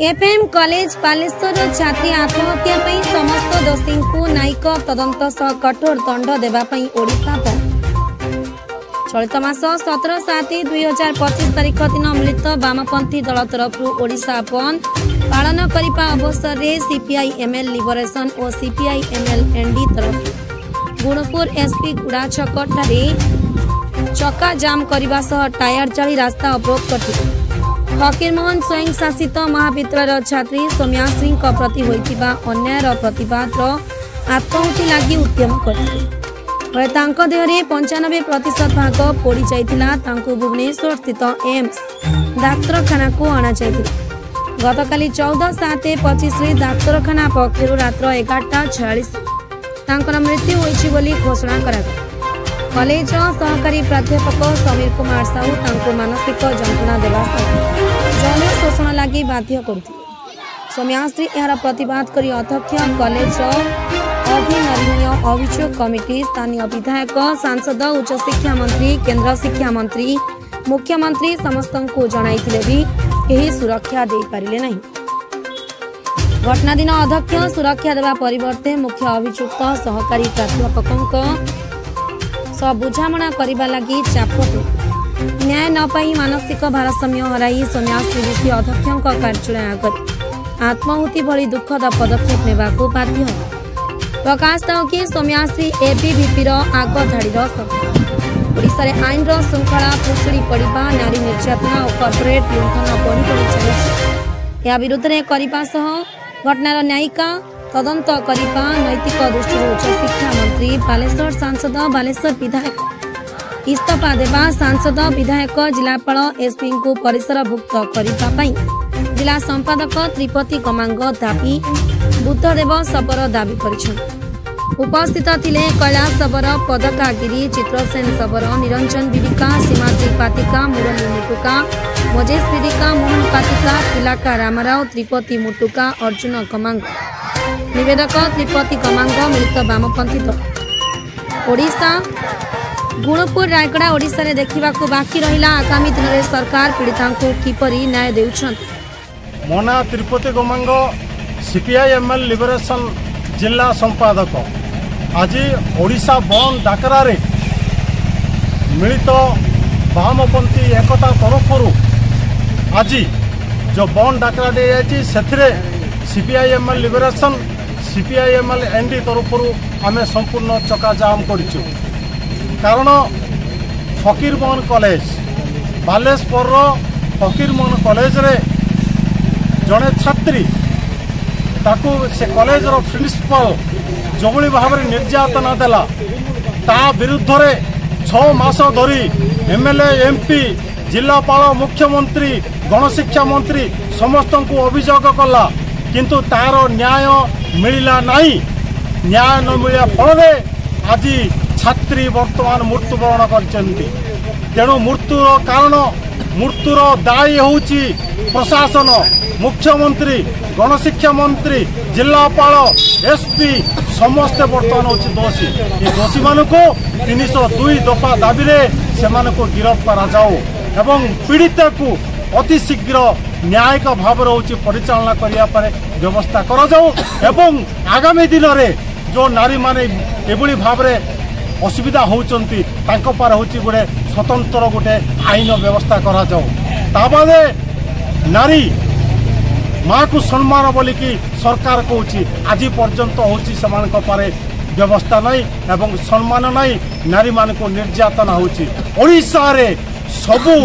FM college Baleshwar छात्री आत्महत्या पई समस्त दोषी को न्यायिक तदंत सह कठोर दंड देवा पई ओडिशा चलित मास 17/7/2025 तारीख दिन मिलित वामपंथी दल तरफ ओडिशा बंद पालन करने अवसर में सीपीआईएमएल लिबरेशन और सीपीआईएमएल एनडी तरफ गुणपुर एसपी गुड़ा छक चक्का जाम करने सह टायर जाली रास्ता अवरोध करते फकीरमोहन स्वयं शासित महाविद्यालय छात्री सौम्याश्री प्रति होइतिबा अन्यायर प्रतिवाद आत्माहुति लगी उद्यम करते देहरे 95% भाग पोड़ी जाइतिला भुवनेश्वर स्थित एम्स डाक्तरखाना को अणा जाइतिला गतकाली 14/7/25 डाक्तरखाना पक्षर रात्र 11:46 मृत्यु होइछि बोली घोषणा करा कॉलेज सहकारी प्राध्यापक समीर कुमार साहू मानसिक जंत्रणा देवा जन शोषण लगी बाध्य करते सौम्याश्री यार प्रतिवाद कर अध्यक्ष कॉलेज अभिनंदनीय अभियोग कमिटी स्थानीय विधायक सांसद उच्च शिक्षा मंत्री केंद्र शिक्षा मंत्री मुख्यमंत्री समस्त को जणाइथिले भी केही सुरक्षा दे पारिले नहीं। घटना दिन अध्यक्ष सुरक्षा देवा परिवर्ते मुख्य अभियुक्त सहकारी प्राध्यापक बुझामणा करने लगी चाप न्याय न पाई मानसिक भारसाम्य हराई सौम्याश्री विषय अध्यक्ष कार्यालय आगे आत्माहुति भली दुखद पदक्षेप नेबा को बाध्य प्रकाश था कि सौम्याश्री एबीवीपी आग धाड़ी ओडिशा रे आईन श्रृंखला फुसुड़ी पड़ा नारी निर्यातना और कॉर्पोरेट लुंठन बढ़ी बढ़ी चली या विरुद्ध में करने सह घटनार न्यायिका तदंत करिपा नैतिक दृष्टि उच्च शिक्षा मंत्री बालेश्वर सांसद बालेश्वर विधायक इस्तीफा देवा सांसद विधायक जिलापाल एसपी को परिसरभुक्त करने जिला संपादक त्रिपति गमांग दाबी बुद्धदेव शबर दाबी कर उपस्थित थिले कैलाश शबर पदकागिरी चित्रसेन शबर निरंजन विदिका सीमा त्रिपातिका मुरली मुटुका मजेश विदिका मोहन पातिका तिलाका रामराव त्रिपति मुटुका अर्जुन गमांग निवेदक त्रिपति गमांग मिलित वामपंथी दल ओडिशा गुणपुर रायगड़ा ओडिशा रे देखिबा को बाकी रहिला आगामी दिन रे सरकार पीड़िता को किपरि न्याय देउछन मोना त्रिपति गमांग सीपीआईएमएल लिबरेशन जिला संपादक आज ओडिशा बंद डाकरा रे मिलित वामपंथी एकता तरफ आज जो बंद डाकरा दे जायछि सेथिरे सीपीआईएमएल लिबरेशन सीपीआईएमएल एनडी तरफ आम संपूर्ण चक्का जाम करूँ कारण फकीरमोहन कॉलेज बालेश्वर फकीरमोहन कॉलेज रे जड़े छात्री ताकू से कॉलेज रो प्रिंसिपल जो भाव में निर्यातना देला ता विरुद्ध रे 6 मास धरी एमएलए एमपी जिलापाल मुख्यमंत्री गणशिक्षा मंत्री समस्त को अभियोग कला किंतु तार न्याय मिलला नहीं न्याय न मिलिया फल आज छात्री वर्तमान मृत्युवरण करछन्ती तेणु मृत्युर कारण मृत्युर दायी होउची प्रशासन मुख्यमंत्री गणशिक्षा मंत्री जिलापाल एसपी समस्ते बर्तमान होची दोषी ये दोषी मान को 302 दफा दाबी से गिरफ्त करा जाओ एवं पीड़ित को अति शीघ्र न्यायिक भाव परिचालना करने व्यवस्था करा जाओ एवं आगामी दिन में जो नारी माने एभली भाव में असुविधा होउचंती तांको पार होची गोटे स्वतंत्र गोटे आईन व्यवस्था करा जाओ ताबादे नारी माँ को सम्मान बोलिकी सरकार कहूँ आज पर्यंत होची समानक पारे व्यवस्था नहीं एवं सम्मान नहीं नारी मान को निर्यातना होची ओडिशा रे सबू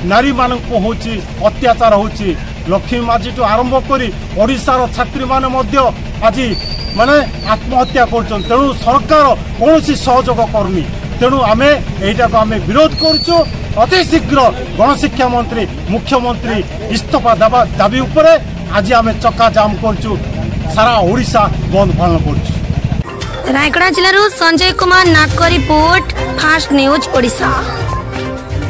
नारी मान को होची अत्याचार होची लक्ष्मी माझी टू आरंभ करी ओडिशार छात्री माने मध्य आज माने आत्महत्या करछन तेणु सरकार कौन सहयोग करनी तेणु आमे एटा को आमे विरोध करछु अति शीघ्र गणशिक्षा मंत्री मुख्यमंत्री इस्तीफा देवा दाबी उपरे आज आमे चक्का जाम करछु सारा ओडिशा बंद पालन करछु। रायगड़ा जिल्लारू संजय कुमार नाग रिपोर्ट फास्ट न्यूज ओडिशा।